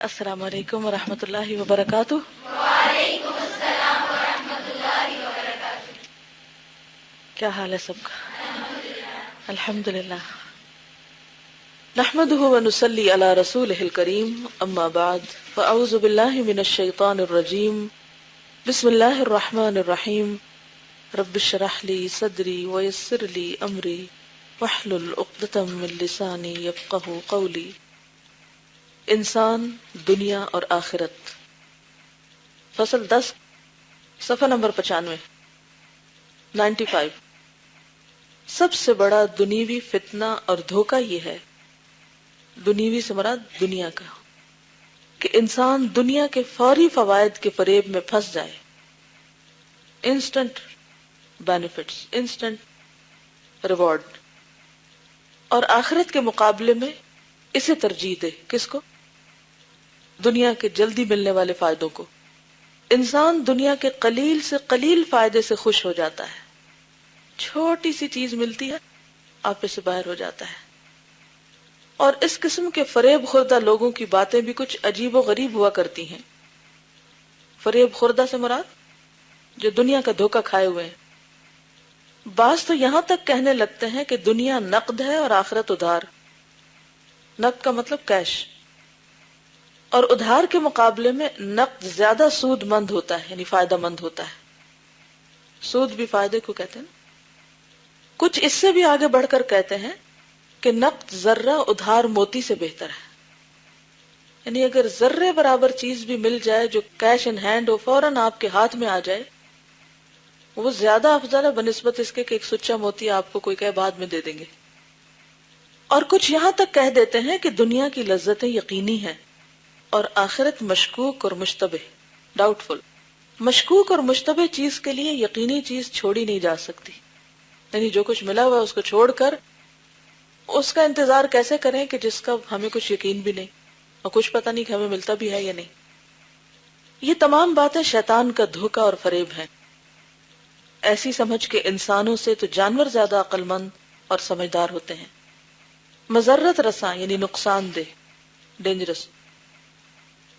السلام علیکم ورحمۃ اللہ وبرکاتہ۔ وعلیکم السلام ورحمۃ اللہ وبرکاتہ۔ کیا حال ہے سب کا؟ الحمد للہ۔ نحمده ونصلی علی رسولہ الکریم، اما بعد فاعوذ باللہ من الشیطان الرجیم، بسم اللہ الرحمن الرحیم۔ رب اشرح لی صدری ویسر لی امری واحلل عقدۃ من لسانی یفقہوا قولی۔ انسان، دنیا اور آخرت، فصل 10، صفحہ نمبر 95، 95۔ سب سے بڑا دنیوی فتنہ اور دھوکہ یہ ہے، دنیوی سے مراد دنیا کا، کہ انسان دنیا کے فوری فوائد کے فریب میں پھنس جائے، انسٹنٹ بینیفٹس، انسٹنٹ ریوارڈ، اور آخرت کے مقابلے میں اسے ترجیح دے۔ کس کو؟ دنیا کے جلدی ملنے والے فائدوں کو۔ انسان دنیا کے قلیل سے قلیل فائدے سے خوش ہو جاتا ہے، چھوٹی سی چیز ملتی ہے آپ سے باہر ہو جاتا ہے۔ اور اس قسم کے فریب خوردہ لوگوں کی باتیں بھی کچھ عجیب و غریب ہوا کرتی ہیں۔ فریب خوردہ سے مراد جو دنیا کا دھوکہ کھائے ہوئے ہیں۔ بعض تو یہاں تک کہنے لگتے ہیں کہ دنیا نقد ہے اور آخرت ادھار۔ نقد کا مطلب کیش، اور ادھار کے مقابلے میں نقد زیادہ سود مند ہوتا ہے، یعنی فائدہ مند ہوتا ہے۔ سود بھی فائدے کو کہتے ہیں۔ کچھ اس سے بھی آگے بڑھ کر کہتے ہیں کہ نقد ذرہ ادھار موتی سے بہتر ہے، یعنی اگر ذرے برابر چیز بھی مل جائے جو کیش ان ہینڈ ہو، فوراً آپ کے ہاتھ میں آ جائے، وہ زیادہ افضل ہے بنسبت اس کے کہ ایک سچا موتی آپ کو کوئی کہے بعد میں دے دیں گے۔ اور کچھ یہاں تک کہہ دیتے ہیں کہ دنیا کی لذتیں یقینی ہیں اور آخرت مشکوک اور مشتبہ، ڈاؤٹ فل۔ مشکوک اور مشتبہ چیز کے لیے یقینی چیز چھوڑی نہیں جا سکتی، یعنی جو کچھ ملا ہوا ہے اس کو چھوڑ کر اس کا انتظار کیسے کریں کہ جس کا ہمیں کچھ یقین بھی نہیں اور کچھ پتہ نہیں کہ ہمیں ملتا بھی ہے یا نہیں۔ یہ تمام باتیں شیطان کا دھوکہ اور فریب ہیں۔ ایسی سمجھ کے انسانوں سے تو جانور زیادہ عقل مند اور سمجھدار ہوتے ہیں۔ مضرت رساں یعنی نقصان دہ، ڈینجرس،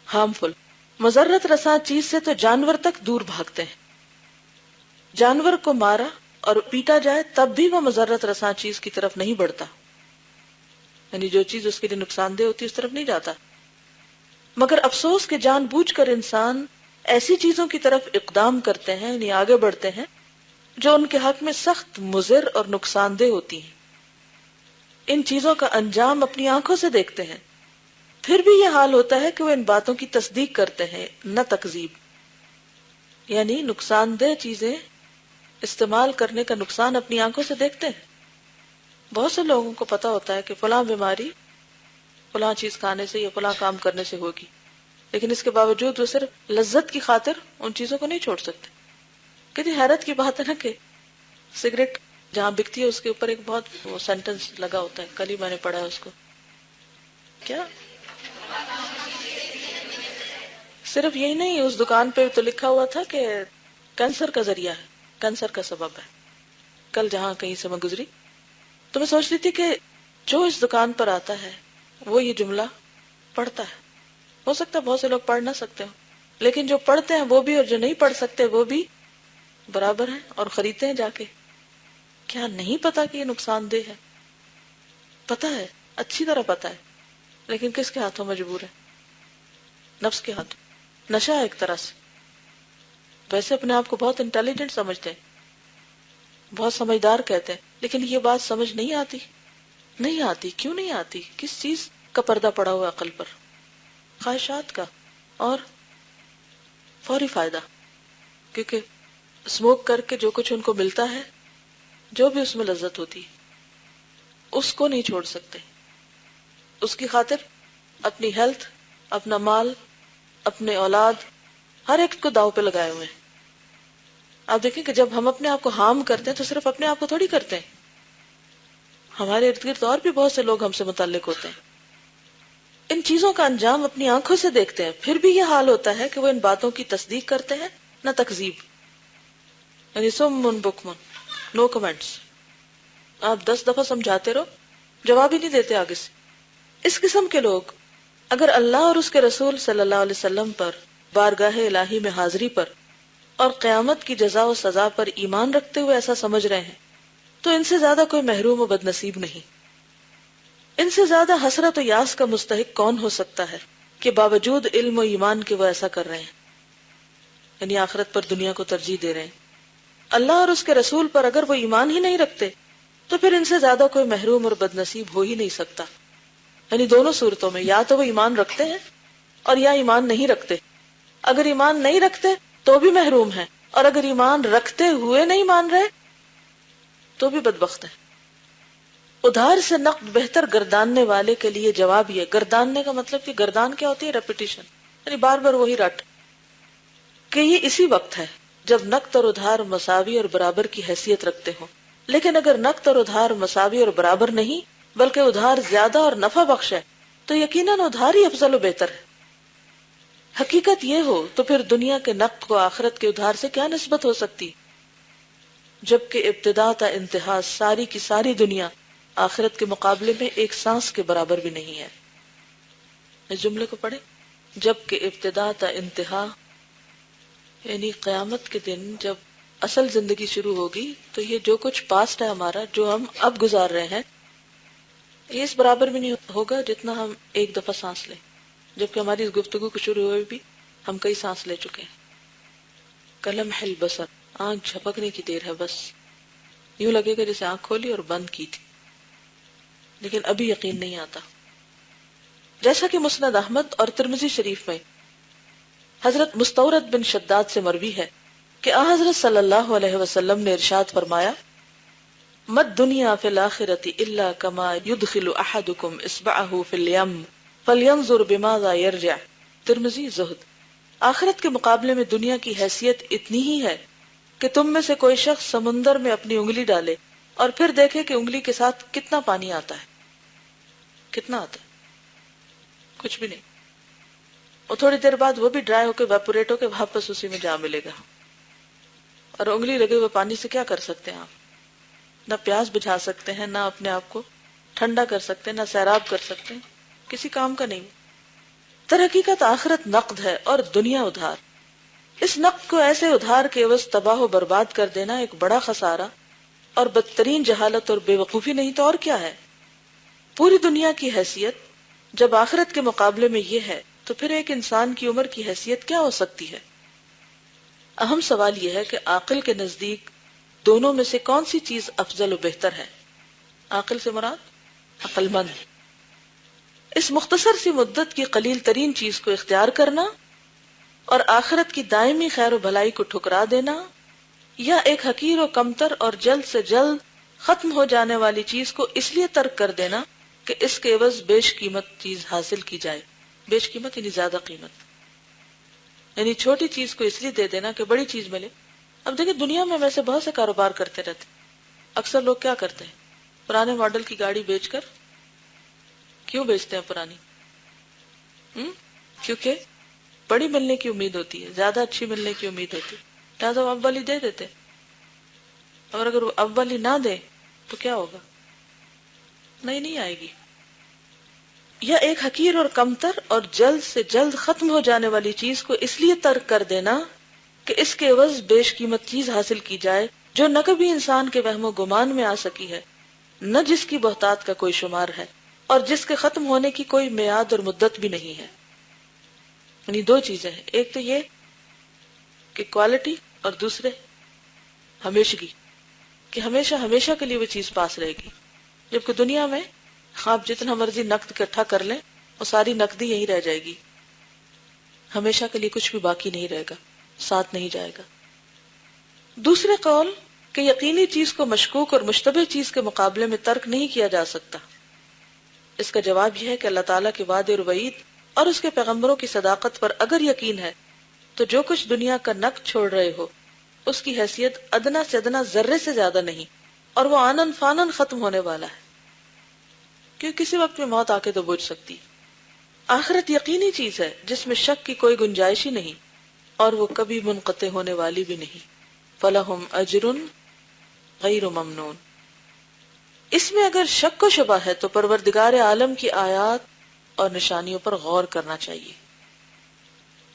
ہارمفل۔ مضرت رساں چیز سے تو جانور تک دور بھاگتے ہیں۔ جانور کو مارا اور پیٹا جائے تب بھی وہ مضرت رساں چیز کی طرف نہیں بڑھتا، یعنی جو چیز اس کے لیے نقصان دہ ہوتی ہے اس طرف نہیں جاتا۔ مگر افسوس کہ جان بوجھ کر انسان ایسی چیزوں کی طرف اقدام کرتے ہیں، یعنی آگے بڑھتے ہیں جو ان کے حق میں سخت مضر اور نقصان دہ ہوتی ہیں۔ ان چیزوں کا انجام اپنی آنکھوں سے دیکھتے ہیں، پھر بھی یہ حال ہوتا ہے کہ وہ ان باتوں کی تصدیق کرتے ہیں، نہ تکذیب، یعنی نقصان دہ چیزیں استعمال کرنے کا نقصان اپنی آنکھوں سے دیکھتے ہیں۔ بہت سے لوگوں کو پتا ہوتا ہے کہ فلاں بیماری فلاں چیز کھانے سے یا فلاں کام کرنے سے ہوگی، لیکن اس کے باوجود وہ صرف لذت کی خاطر ان چیزوں کو نہیں چھوڑ سکتے۔ کتنی حیرت کی بات ہے نا کہ سگریٹ جہاں بکتی ہے اس کے اوپر ایک بہت وہ سینٹنس لگا ہوتا ہے، کل ہی میں نے پڑھا ہے اس کو، کیا صرف یہی نہیں، اس دکان پہ تو لکھا ہوا تھا کہ کینسر کا ذریعہ ہے، کینسر کا سبب ہے۔ کل جہاں کہیں سے میں گزری تو میں سوچ رہی تھی کہ جو اس دکان پر آتا ہے وہ یہ جملہ پڑھتا ہے۔ ہو سکتا ہے بہت سے لوگ پڑھ نہ سکتے ہوں، لیکن جو پڑھتے ہیں وہ بھی اور جو نہیں پڑھ سکتے وہ بھی برابر ہیں اور خریدتے ہیں جا کے۔ کیا نہیں پتا کہ یہ نقصان دہ ہے؟ پتا ہے، اچھی طرح پتا ہے، لیکن کس کے ہاتھوں مجبور ہے؟ نفس کے ہاتھوں۔ نشہ ایک طرح سے۔ ویسے اپنے آپ کو بہت انٹیلیجنٹ سمجھتے ہیں، بہت سمجھدار کہتے ہیں، لیکن یہ بات سمجھ نہیں آتی۔ نہیں آتی، کیوں نہیں آتی؟ کس چیز کا پردہ پڑا ہوا عقل پر؟ خواہشات کا اور فوری فائدہ۔ کیونکہ اسموک کر کے جو کچھ ان کو ملتا ہے، جو بھی اس میں لذت ہوتی ہے، اس کو نہیں چھوڑ سکتے۔ اس کی خاطر اپنی ہیلتھ، اپنا مال، اپنے اولاد، ہر ایک کو داؤ پہ لگائے ہوئے ہیں۔ آپ دیکھیں کہ جب ہم اپنے آپ کو ہارم کرتے ہیں تو صرف اپنے آپ کو تھوڑی کرتے ہیں، ہمارے ارد گرد اور بھی بہت سے لوگ ہم سے متعلق ہوتے ہیں۔ ان چیزوں کا انجام اپنی آنکھوں سے دیکھتے ہیں، پھر بھی یہ حال ہوتا ہے کہ وہ ان باتوں کی تصدیق کرتے ہیں، نہ تکذیب، یعنی سم بکمن، نو کمنٹس۔ آپ 10 دفعہ سمجھاتے رہو، جواب ہی نہیں دیتے آگے سے۔ اس قسم کے لوگ اگر اللہ اور اس کے رسول صلی اللہ علیہ وسلم پر، بارگاہ الہی میں حاضری پر اور قیامت کی جزا و سزا پر ایمان رکھتے ہوئے ایسا سمجھ رہے ہیں تو ان سے زیادہ کوئی محروم و بد نصیب نہیں۔ ان سے زیادہ حسرت و یاس کا مستحق کون ہو سکتا ہے کہ باوجود علم و ایمان کے وہ ایسا کر رہے ہیں، یعنی آخرت پر دنیا کو ترجیح دے رہے ہیں۔ اللہ اور اس کے رسول پر اگر وہ ایمان ہی نہیں رکھتے تو پھر ان سے زیادہ کوئی محروم اور بد نصیب ہو ہی نہیں سکتا۔ یعنی دونوں صورتوں میں یا تو وہ ایمان رکھتے ہیں اور یا ایمان نہیں رکھتے۔ اگر ایمان نہیں رکھتے تو بھی محروم ہیں، اور اگر ایمان رکھتے ہوئے نہیں مان رہے تو بھی بدبخت ہیں۔ ادھار سے نقد بہتر گرداننے والے کے لیے جواب یہ، گرداننے کا مطلب کہ گردان کیا ہوتی ہے؟ ریپیٹیشن، یعنی بار بار وہی رٹ، کہ یہ اسی وقت ہے جب نقد اور ادھار مساوی اور برابر کی حیثیت رکھتے ہوں۔ لیکن اگر نقد اور ادھار مساوی اور برابر نہیں بلکہ ادھار زیادہ اور نفع بخش ہے تو یقیناً ادھار ہی افضل و بہتر ہے۔ حقیقت یہ ہو تو پھر دنیا کے نقد کو آخرت کے ادھار سے کیا نسبت ہو سکتی، جبکہ ابتدا تا انتہا ساری کی ساری دنیا آخرت کے مقابلے میں ایک سانس کے برابر بھی نہیں ہے۔ اس جملے کو پڑھیں، جبکہ ابتدا تا انتہا، یعنی قیامت کے دن جب اصل زندگی شروع ہوگی تو یہ جو کچھ پاسٹ ہے ہمارا، جو ہم اب گزار رہے ہیں، یہ اس برابر بھی نہیں ہوگا جتنا ہم ایک دفعہ سانس لیں، جبکہ ہماری اس گفتگو کو شروع ہوئے بھی ہم کئی سانس لے چکے ہیں۔ کلمح البصر، آنکھ جھپکنے کی دیر ہے، بس یوں لگے گا جیسے آنکھ کھولی اور بند کی تھی، لیکن ابھی یقین نہیں آتا۔ جیسا کہ مسند احمد اور ترمذی شریف میں حضرت مستورد بن شداد سے مروی ہے کہ حضرت صلی اللہ علیہ وسلم نے ارشاد فرمایا، مد دنیا فی الآخرۃ الا کما یدخل احدکم اصبعہ فی الیم فلینظر بماذا یرجع۔ ترمذی زہد۔ آخرت کے مقابلے میں دنیا کی حیثیت اتنی ہی ہے کہ تم میں سے کوئی شخص سمندر میں اپنی انگلی ڈالے اور پھر دیکھے کہ انگلی کے ساتھ کتنا پانی آتا ہے۔ کتنا آتا ہے؟ کچھ بھی نہیں، اور تھوڑی دیر بعد وہ بھی ڈرائی ہو کے ویپوریٹ ہو کے واپس اسی میں جا ملے گا۔ اور انگلی لگے ہوئے پانی سے کیا کر سکتے ہیں آپ؟ نہ پیاس بجھا سکتے ہیں، نہ اپنے آپ کو ٹھنڈا کر سکتے ہیں، نہ سیراب کر سکتے ہیں، کسی کام کا نہیں۔ در حقیقت آخرت نقد ہے اور دنیا ادھار۔ اس نقد کو ایسے ادھار کے عوض تباہ و برباد کر دینا ایک بڑا خسارہ اور بدترین جہالت اور بے وقوفی نہیں تو اور کیا ہے؟ پوری دنیا کی حیثیت جب آخرت کے مقابلے میں یہ ہے تو پھر ایک انسان کی عمر کی حیثیت کیا ہو سکتی ہے؟ اہم سوال یہ ہے کہ عاقل کے نزدیک دونوں میں سے کون سی چیز افضل و بہتر ہے؟ عاقل سے مراد عقل مند۔ اس مختصر سی مدت کی قلیل ترین چیز کو اختیار کرنا اور آخرت کی دائمی خیر و بھلائی کو ٹھکرا دینا، یا ایک حقیر و کمتر اور جلد سے جلد ختم ہو جانے والی چیز کو اس لیے ترک کر دینا کہ اس کے عوض بیش قیمت چیز حاصل کی جائے۔ بیش قیمت یعنی زیادہ قیمت، یعنی چھوٹی چیز کو اس لیے دے دینا کہ بڑی چیز ملے۔ اب دیکھیں دنیا میں ویسے بہت سے کاروبار کرتے رہتے، اکثر لوگ کیا کرتے ہیں، پرانے ماڈل کی گاڑی بیچ کر، کیوں بیچتے ہیں پرانی؟ کیونکہ بڑی ملنے کی امید ہوتی ہے، زیادہ اچھی ملنے کی امید ہوتی ہے، لہٰذا وہ اول ہی دے دیتے، اور اگر وہ اول ہی نہ دے تو کیا ہوگا؟ نہیں آئے گی۔ یا ایک حقیر اور کمتر اور جلد سے جلد ختم ہو جانے والی چیز کو اس لیے ترک کر دینا کہ اس کے عوض بیش قیمت چیز حاصل کی جائے جو نہ کبھی انسان کے وہم و گمان میں آ سکی ہے، نہ جس کی بہتات کا کوئی شمار ہے، اور جس کے ختم ہونے کی کوئی میعاد اور مدت بھی نہیں ہے۔ یعنی دو چیزیں ہیں، ایک تو یہ کہ کوالٹی، اور دوسرے ہمیشگی، کہ ہمیشہ ہمیشہ کے لیے وہ چیز پاس رہے گی۔ جبکہ دنیا میں آپ جتنا مرضی نقد اکٹھا کر لیں وہ ساری نقدی یہیں رہ جائے گی، ہمیشہ کے لیے کچھ بھی باقی نہیں رہے گا، ساتھ نہیں جائے گا۔ دوسرے قول کہ یقینی چیز کو مشکوک اور مشتبہ چیز کے مقابلے میں ترک نہیں کیا جا سکتا۔ اس کا جواب یہ ہے کہ اللہ تعالیٰ کے وعدے اور وعید اور اس کے پیغمبروں کی صداقت پر اگر یقین ہے تو جو کچھ دنیا کا نقد چھوڑ رہے ہو اس کی حیثیت ادنا سے ادنا ذرے سے زیادہ نہیں، اور وہ آنن فانن ختم ہونے والا ہے، کیونکہ کسی وقت میں موت آ کے تو بوجھ سکتی۔ آخرت یقینی چیز ہے جس میں شک کی کوئی گنجائش ہی نہیں، اور وہ کبھی منقطع ہونے والی بھی نہیں۔ فَلَهُمْ أَجْرٌ غَيْرُ مَمْنُونَ۔ اس میں اگر شک و شبہ ہے تو پروردگار عالم کی آیات اور نشانیوں پر غور کرنا چاہیے۔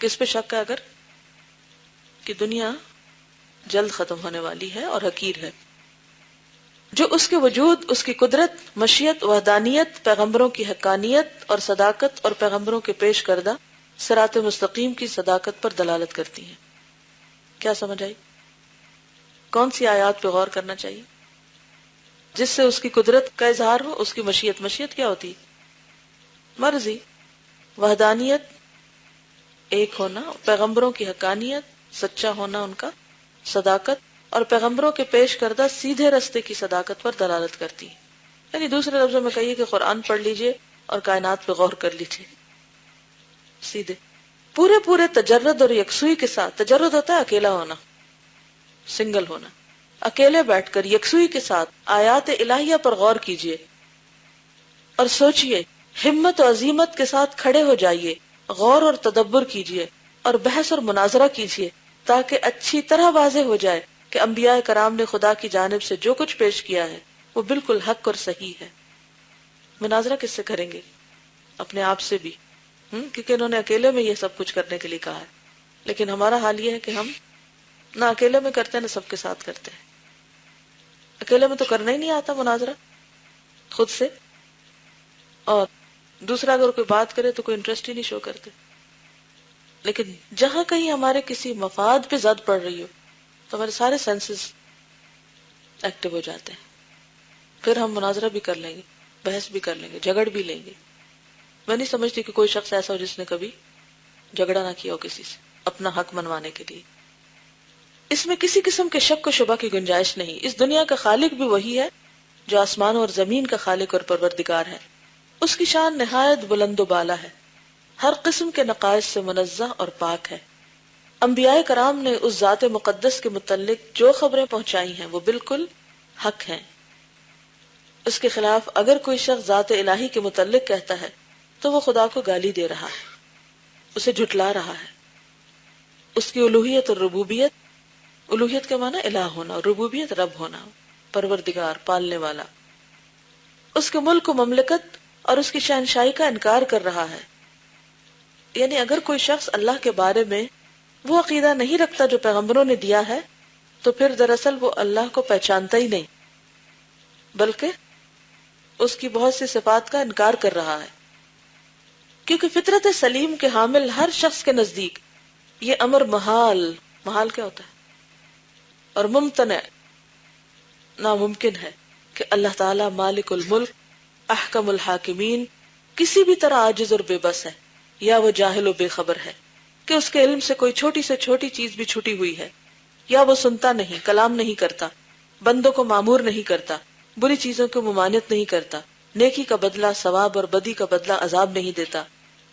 کس پہ شک ہے؟ اگر کہ دنیا جلد ختم ہونے والی ہے اور حقیر ہے، جو اس کے وجود، اس کی قدرت، مشیت، وحدانیت، پیغمبروں کی حقانیت اور صداقت اور پیغمبروں کے پیش کردہ صراط مستقیم کی صداقت پر دلالت کرتی ہیں۔ کیا سمجھ آئی؟ کون سی آیات پہ غور کرنا چاہیے؟ جس سے اس کی قدرت کا اظہار ہو، اس کی مشیت۔ مشیت کیا ہوتی؟ مرضی۔ وحدانیت، ایک ہونا، پیغمبروں کی حقانیت، سچا ہونا ان کا، صداقت اور پیغمبروں کے پیش کردہ سیدھے رستے کی صداقت پر دلالت کرتی ہے۔ یعنی دوسرے لفظوں میں کہیے کہ قرآن پڑھ لیجئے اور کائنات پہ غور کر لیجئے، سیدھے پورے تجرد اور یکسوئی کے ساتھ۔ تجرد ہوتا ہے اکیلا ہونا، سنگل ہونا۔ اکیلے بیٹھ کر یکسوئی کے ساتھ آیات الہیہ پر غور کیجئے اور سوچئے، ہمت و عزیمت کے ساتھ کھڑے ہو جائیے، غور اور تدبر کیجئے اور بحث اور مناظرہ کیجئے، تاکہ اچھی طرح واضح ہو جائے کہ انبیاء کرام نے خدا کی جانب سے جو کچھ پیش کیا ہے وہ بالکل حق اور صحیح ہے۔ مناظرہ کس سے کریں گے؟ اپنے آپ سے بھی، کیونکہ انہوں نے اکیلے میں یہ سب کچھ کرنے کے لیے کہا ہے، لیکن ہمارا حال یہ ہے کہ ہم نہ اکیلے میں کرتے ہیں نہ سب کے ساتھ کرتے ہیں۔ اکیلے میں تو کرنا ہی نہیں آتا مناظرہ خود سے، اور دوسرا اگر کوئی بات کرے تو کوئی انٹرسٹ ہی نہیں شو کرتے۔ لیکن جہاں کہیں ہمارے کسی مفاد پہ زد پڑ رہی ہو تو ہمارے سارے سینسز ایکٹیو ہو جاتے ہیں، پھر ہم مناظرہ بھی کر لیں گے، بحث بھی کر لیں گے، جھگڑ بھی لیں گے۔ میں نہیں سمجھتی کہ کوئی شخص ایسا ہو جس نے کبھی جھگڑا نہ کیا ہو کسی سے اپنا حق منوانے کے لیے۔ اس میں کسی قسم کے شک و شبہ کی گنجائش نہیں۔ اس دنیا کا خالق بھی وہی ہے جو آسمان اور زمین کا خالق اور پروردگار ہے۔ اس کی شان نہایت بلند و بالا ہے، ہر قسم کے نقائص سے منزہ اور پاک ہے۔ انبیاء کرام نے اس ذات مقدس کے متعلق جو خبریں پہنچائی ہیں وہ بالکل حق ہیں۔ اس کے خلاف اگر کوئی شخص ذات الہی کے متعلق کہتا ہے تو وہ خدا کو گالی دے رہا ہے، اسے جھٹلا رہا ہے۔ اس کی الوہیت اور ربوبیت، الوہیت کا معنی الہ ہونا اور ربوبیت رب ہونا، پروردگار، پالنے والا، اس کے ملک و مملکت اور اس کی شہنشاہی کا انکار کر رہا ہے۔ یعنی اگر کوئی شخص اللہ کے بارے میں وہ عقیدہ نہیں رکھتا جو پیغمبروں نے دیا ہے تو پھر دراصل وہ اللہ کو پہچانتا ہی نہیں، بلکہ اس کی بہت سی صفات کا انکار کر رہا ہے۔ کیونکہ فطرت سلیم کے حامل ہر شخص کے نزدیک یہ امر محال کیا ہوتا ہے؟ اور ممتنع، ناممکن ہے کہ اللہ تعالی مالک الملک، احکم الحاکمین کسی بھی طرح عاجز اور بے بس ہے، یا وہ جاہل و بے خبر ہے کہ اس کے علم سے کوئی چھوٹی سے چھوٹی چیز بھی چھٹی ہوئی ہے، یا وہ سنتا نہیں، کلام نہیں کرتا، بندوں کو معمور نہیں کرتا، بری چیزوں کو ممانعت نہیں کرتا، نیکی کا بدلہ ثواب اور بدی کا بدلہ عذاب نہیں دیتا،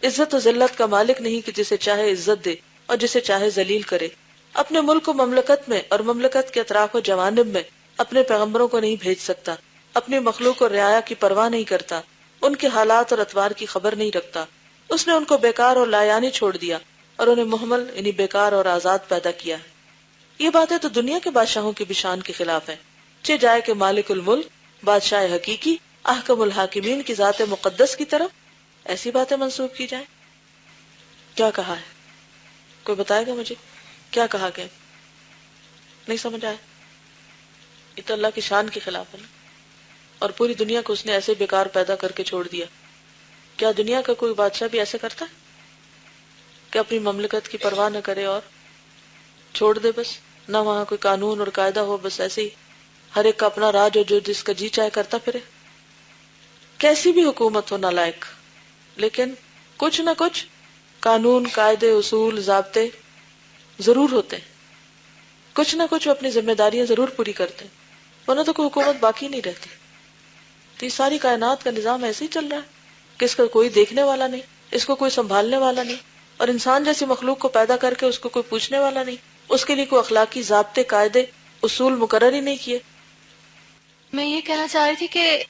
عزت و ذلت کا مالک نہیں کہ جسے چاہے عزت دے اور جسے چاہے ذلیل کرے، اپنے ملک و مملکت میں اور مملکت کے اطراف و جوانب میں اپنے پیغمبروں کو نہیں بھیج سکتا، اپنی مخلوق اور رعایا کی پرواہ نہیں کرتا، ان کے حالات اور اطوار کی خبر نہیں رکھتا، اس نے ان کو بیکار اور لایانی چھوڑ دیا اور انہیں محمل یعنی بیکار اور آزاد پیدا کیا ہے۔ یہ باتیں تو دنیا کے بادشاہوں کی بھی شان کے خلاف ہیں، چہ جائے کہ مالک الملک، بادشاہ حقیقی، احکم الحاکمین کی ذات مقدس کی طرف ایسی باتیں منسوب کی جائیں۔ کیا کہا ہے؟ کوئی بتائے گا مجھے کیا کہا گیا؟ نہیں سمجھ آیا؟ یہ تو اللہ کی شان کے خلاف ہے نا، اور پوری دنیا کو اس نے ایسے بیکار پیدا کر کے چھوڑ دیا۔ کیا دنیا کا کوئی بادشاہ بھی ایسے کرتا ہے کہ اپنی مملکت کی پرواہ نہ کرے اور چھوڑ دے، بس نہ وہاں کوئی قانون اور قاعدہ ہو، بس ایسے ہی ہر ایک کا اپنا راج ہو، جو جس کا جی چاہے کرتا پھرے؟ کیسی بھی حکومت ہو نالائق، لیکن کچھ نہ کچھ قانون، قاعدے، اصول، ضابطے ضرور ہوتے ہیں، کچھ نہ کچھ وہ اپنی ذمہ داریاں ضرور پوری کرتے ہیں، ورنہ تو کوئی حکومت باقی نہیں رہتی۔ تو یہ ساری کائنات کا نظام ایسے ہی چل رہا ہے کہ اس کا کوئی دیکھنے والا نہیں، اس کو کوئی سنبھالنے والا نہیں، اور انسان جیسی مخلوق کو پیدا کر کے اس کو کوئی پوچھنے والا نہیں، اس کے لیے کوئی اخلاقی ضابطے، قاعدے، اصول مقرر ہی نہیں کیے۔ میں یہ کہنا چاہ رہی تھی کہ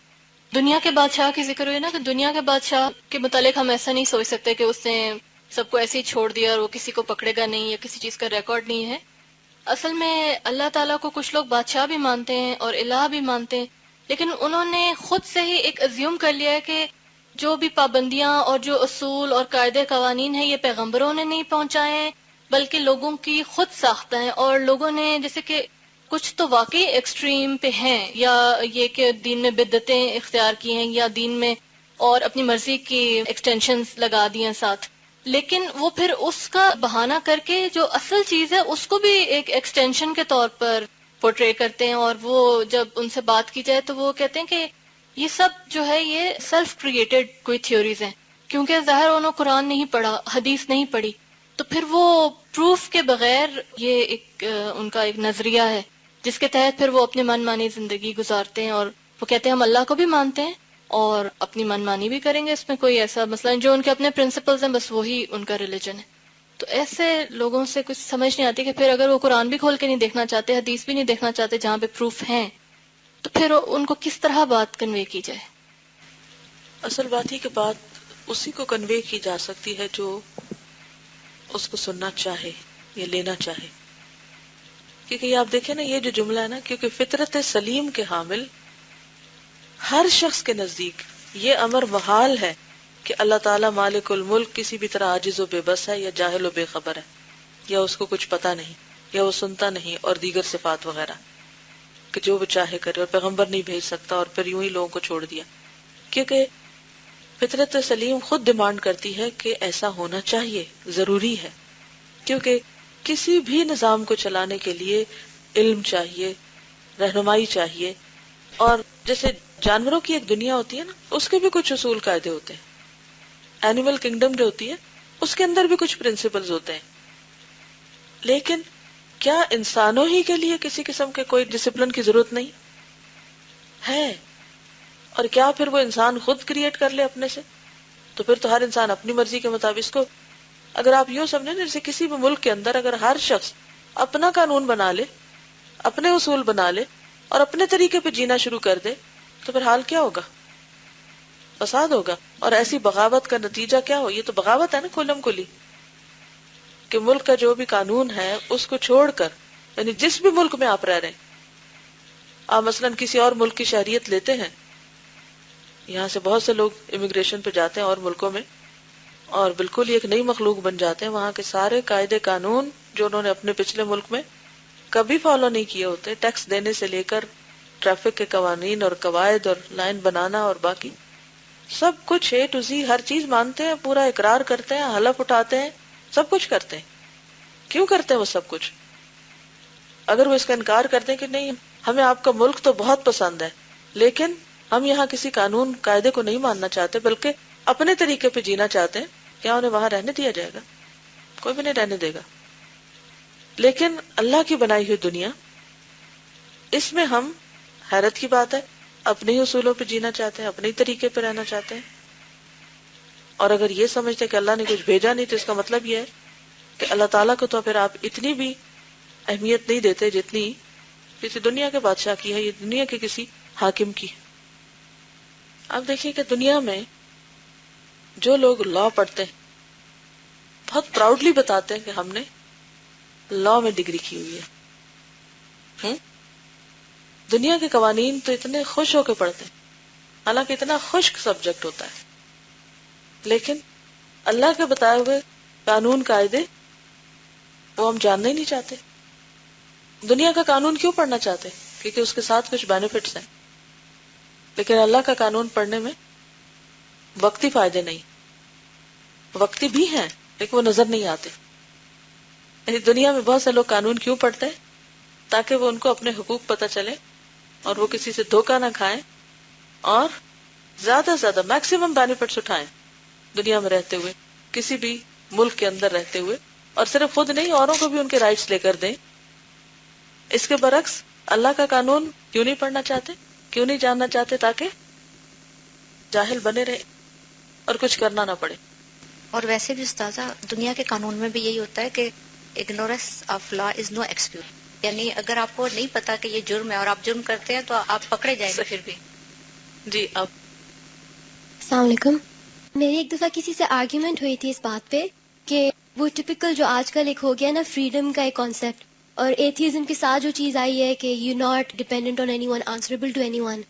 دنیا کے بادشاہ کی ذکر ہوئی نا، کہ دنیا کے بادشاہ کے متعلق ہم ایسا نہیں سوچ سکتے کہ اس نے سب کو ایسے ہی چھوڑ دیا اور وہ کسی کو پکڑے گا نہیں یا کسی چیز کا ریکارڈ نہیں ہے۔ اصل میں اللہ تعالیٰ کو کچھ لوگ بادشاہ بھی مانتے ہیں اور الہ بھی مانتے ہیں، لیکن انہوں نے خود سے ہی ایک ازیوم کر لیا ہے کہ جو بھی پابندیاں اور جو اصول اور قاعدے قوانین ہیں یہ پیغمبروں نے نہیں پہنچائے ہیں بلکہ لوگوں کی خود ساختہ ہیں، اور لوگوں نے جیسے کہ کچھ تو واقعی ایکسٹریم پہ ہیں، یا یہ کہ دین میں بدعتیں اختیار کی ہیں یا دین میں اور اپنی مرضی کی ایکسٹینشنز لگا دی ہیں ساتھ، لیکن وہ پھر اس کا بہانہ کر کے جو اصل چیز ہے اس کو بھی ایک ایکسٹینشن کے طور پر پورٹری کرتے ہیں، اور وہ جب ان سے بات کی جائے تو وہ کہتے ہیں کہ یہ سب جو ہے یہ سیلف کریٹڈ کوئی تھیوریز ہیں، کیونکہ ظاہر انہوں قرآن نہیں پڑھا، حدیث نہیں پڑھی، تو پھر وہ پروف کے بغیر یہ ایک ان کا ایک نظریہ ہے جس کے تحت پھر وہ اپنی من مانی زندگی گزارتے ہیں، اور وہ کہتے ہیں ہم اللہ کو بھی مانتے ہیں اور اپنی من مانی بھی کریں گے، اس میں کوئی ایسا مسئلہ نہیں، جو ان کے اپنے پرنسپلز ہیں بس وہی ان کا ریلیجن ہے۔ تو ایسے لوگوں سے کچھ سمجھ نہیں آتی کہ پھر اگر وہ قرآن بھی کھول کے نہیں دیکھنا چاہتے، حدیث بھی نہیں دیکھنا چاہتے جہاں پہ پروف ہیں، تو پھر ان کو کس طرح بات کنوے کی جائے؟ اصل بات ہی کہ بات اسی کو کنوے کی جا سکتی ہے جو اس کو سننا چاہے یا لینا چاہے، کیونکہ یہ آپ دیکھیں نا، یہ جو جملہ ہے نا، کیونکہ فطرت سلیم کے حامل ہر شخص کے نزدیک یہ امر محال ہے کہ اللہ تعالیٰ مالک الملک کسی بھی طرح عاجز و بے بس ہے یا جاہل و بے خبر ہے، یا اس کو کچھ پتا نہیں، یا وہ سنتا نہیں، اور دیگر صفات وغیرہ کہ جو وہ چاہے کرے، اور پیغمبر نہیں بھیج سکتا اور پھر یوں ہی لوگوں کو چھوڑ دیا، کیونکہ فطرت سلیم خود ڈیمانڈ کرتی ہے کہ ایسا ہونا چاہیے، ضروری ہے، کیونکہ کسی بھی نظام کو چلانے کے لیے علم چاہیے، رہنمائی چاہیے، اور جیسے جانوروں کی ایک دنیا ہوتی ہے نا، اس کے بھی کچھ اصول قاعدے ہوتے ہیں، اینیمل کنگڈم جو ہوتی ہے اس کے اندر بھی کچھ پرنسپلز ہوتے ہیں، لیکن کیا انسانوں ہی کے لیے کسی قسم کے کوئی ڈسپلن کی ضرورت نہیں ہے؟ اور کیا پھر وہ انسان خود کریٹ کر لے اپنے سے؟ تو پھر تو ہر انسان اپنی مرضی کے مطابق، اس کو اگر آپ یوں سمجھیں جیسے کسی بھی ملک کے اندر اگر ہر شخص اپنا قانون بنا لے، اپنے اصول بنا لے اور اپنے طریقے پہ جینا شروع کر دے، تو پھر حال کیا ہوگا؟ فساد ہوگا، اور ایسی بغاوت کا نتیجہ کیا ہو؟ یہ تو بغاوت ہے نا کھلم کھلی، کہ ملک کا جو بھی قانون ہے اس کو چھوڑ کر، یعنی جس بھی ملک میں آپ رہ رہے ہیں، آپ مثلاً کسی اور ملک کی شہریت لیتے ہیں، یہاں سے بہت سے لوگ امیگریشن پہ جاتے ہیں اور ملکوں میں، اور بالکل ہی ایک نئی مخلوق بن جاتے ہیں، وہاں کے سارے قاعدے قانون جو انہوں نے اپنے پچھلے ملک میں کبھی فالو نہیں کیے ہوتے، ٹیکس دینے سے لے کر ٹریفک کے قوانین اور قواعد اور لائن بنانا اور باقی سب کچھ اے ٹو زی، ہر چیز مانتے ہیں، پورا اقرار کرتے ہیں، حلف اٹھاتے ہیں، سب کچھ کرتے ہیں۔ کیوں کرتے ہیں وہ سب کچھ؟ اگر وہ اس کا انکار کرتے ہیں کہ نہیں ہمیں آپ کا ملک تو بہت پسند ہے، لیکن ہم یہاں کسی قانون قاعدے کو نہیں ماننا چاہتے بلکہ اپنے طریقے پہ جینا چاہتے ہیں، کیا انہیں وہاں رہنے دیا جائے گا؟ کوئی بھی نہیں رہنے دے گا۔ لیکن اللہ کی بنائی ہوئی دنیا، اس میں ہم، حیرت کی بات ہے، اپنے ہی اصولوں پہ جینا چاہتے ہیں، اپنے ہی طریقے پہ رہنا چاہتے ہیں، اور اگر یہ سمجھتے کہ اللہ نے کچھ بھیجا نہیں تو اس کا مطلب یہ ہے کہ اللہ تعالیٰ کو تو پھر آپ اتنی بھی اہمیت نہیں دیتے جتنی کسی دنیا کے بادشاہ کی ہے، یہ دنیا کے کسی حاکم کی ہے۔ آپ دیکھیے کہ دنیا میں جو لوگ لا پڑھتے ہیں بہت پراؤڈلی بتاتے ہیں کہ ہم نے لا میں ڈگری کی ہوئی ہے، دنیا کے قوانین تو اتنے خوش ہو کے پڑھتے ہیں، حالانکہ اتنا خشک سبجیکٹ ہوتا ہے، لیکن اللہ کے بتائے ہوئے قانون قاعدے وہ ہم جاننا ہی نہیں چاہتے۔ دنیا کا قانون کیوں پڑھنا چاہتے؟ کیونکہ اس کے ساتھ کچھ بینیفٹس ہیں، لیکن اللہ کا قانون پڑھنے میں وقتی فائدے نہیں، وقتی بھی ہیں لیکن وہ نظر نہیں آتے۔ یعنی دنیا میں بہت سے لوگ قانون کیوں پڑھتے ہیں؟ تاکہ وہ ان کو اپنے حقوق پتہ چلے اور وہ کسی سے دھوکہ نہ کھائیں اور زیادہ سے زیادہ میکسیمم بینیفٹس اٹھائیں دنیا میں رہتے ہوئے، کسی بھی ملک کے اندر رہتے ہوئے، اور صرف خود نہیں اوروں کو بھی ان کے رائٹس لے کر دیں۔ اس کے برعکس اللہ کا قانون کیوں نہیں پڑھنا چاہتے، کیوں نہیں جاننا چاہتے؟ تاکہ جاہل بنے رہے اور کچھ کرنا نہ پڑے۔ اور ویسے بھی استاذہ دنیا کے قانون میں بھی یہی ہوتا ہے کہ ignorance of law is no excuse, یعنی اگر آپ کو نہیں پتا کہ یہ جرم ہے اور آپ جرم کرتے ہیں تو آپ پکڑے جائیں گے پھر بھی۔ جی اب السلام علیکم۔ میری ایک دفعہ کسی سے آرگیومنٹ ہوئی تھی اس بات پہ کہ وہ ٹپیکل جو آج کل ایک ہو گیا نا فریڈم کا ایک کانسیپٹ، اور ایتھیزم کے ساتھ جو چیز آئی ہے کہ you not dependent on anyone, answerable to anyone,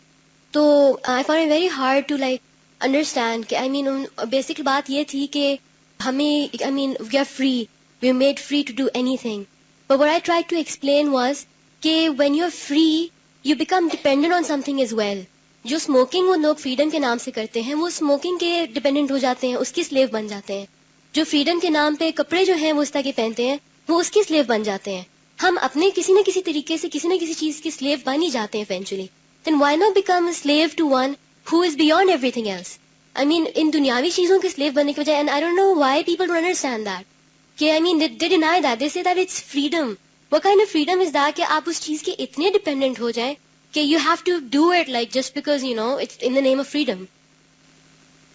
تو I find it very hard to like understand کہ I mean بیسک بات یہ تھی کہ ہمیں I mean we are free, we are made free to do anything. But what I tried to explain was کہ when you're free you become dependent on something as well. جو smoking وہ لوگ freedom کے نام سے کرتے ہیں وہ اسموکنگ کے ڈپینڈنٹ ہو جاتے ہیں, اس کی سلیو بن جاتے ہیں. جو فریڈم کے نام پہ کپڑے جو ہیں وہ اس طرح کے پہنتے ہیں وہ اس کی سلیو بن جاتے ہیں. ہم اپنے کسی نہ کسی طریقے سے کسی نہ کسی چیز کی سلیو بن ہی جاتے ہیں eventually. Then why not become a slave to one who is beyond everything else? I mean ان دنیاوی چیزوں کی سلیو بننے کی بجائے, and I don't know why people don't understand that. کہ I mean they deny that, they say that it's freedom. What kind of freedom is that کہ آپ اس چیز کے اتنے ڈپینڈنٹ ہو جائیں کہ you have to do it like just because you know it's in the name of freedom.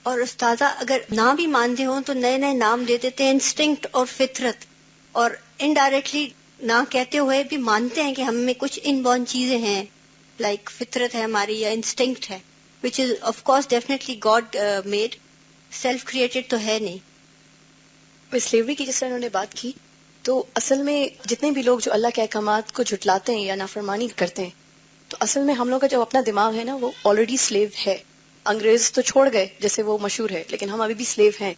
اور استاذہ اگر نہ بھی مانتے ہوں تو نئے نئے نام دے دیتے ہیں, انسٹنکٹ اور فطرت, اور انڈائریکٹلی نہ کہتے ہوئے بھی مانتے ہیں کہ ہم میں کچھ ان بورن چیزیں ہیں, لائک فطرت ہے ہماری یا انسٹنکٹ ہے, which is of course definitely God made, self created تو ہے نہیں. سلیوری کی جس طرح انہوں نے بات کی تو اصل میں جتنے بھی لوگ جو اللہ کے احکامات کو جھٹلاتے ہیں یا نافرمانی کرتے ہیں تو اصل میں ہم لوگ کا جو اپنا دماغ ہے نا وہ آلریڈی سلیو ہے. انگریز تو چھوڑ گئے جیسے وہ مشہور ہے, لیکن ہم ابھی بھی سلیو ہیں.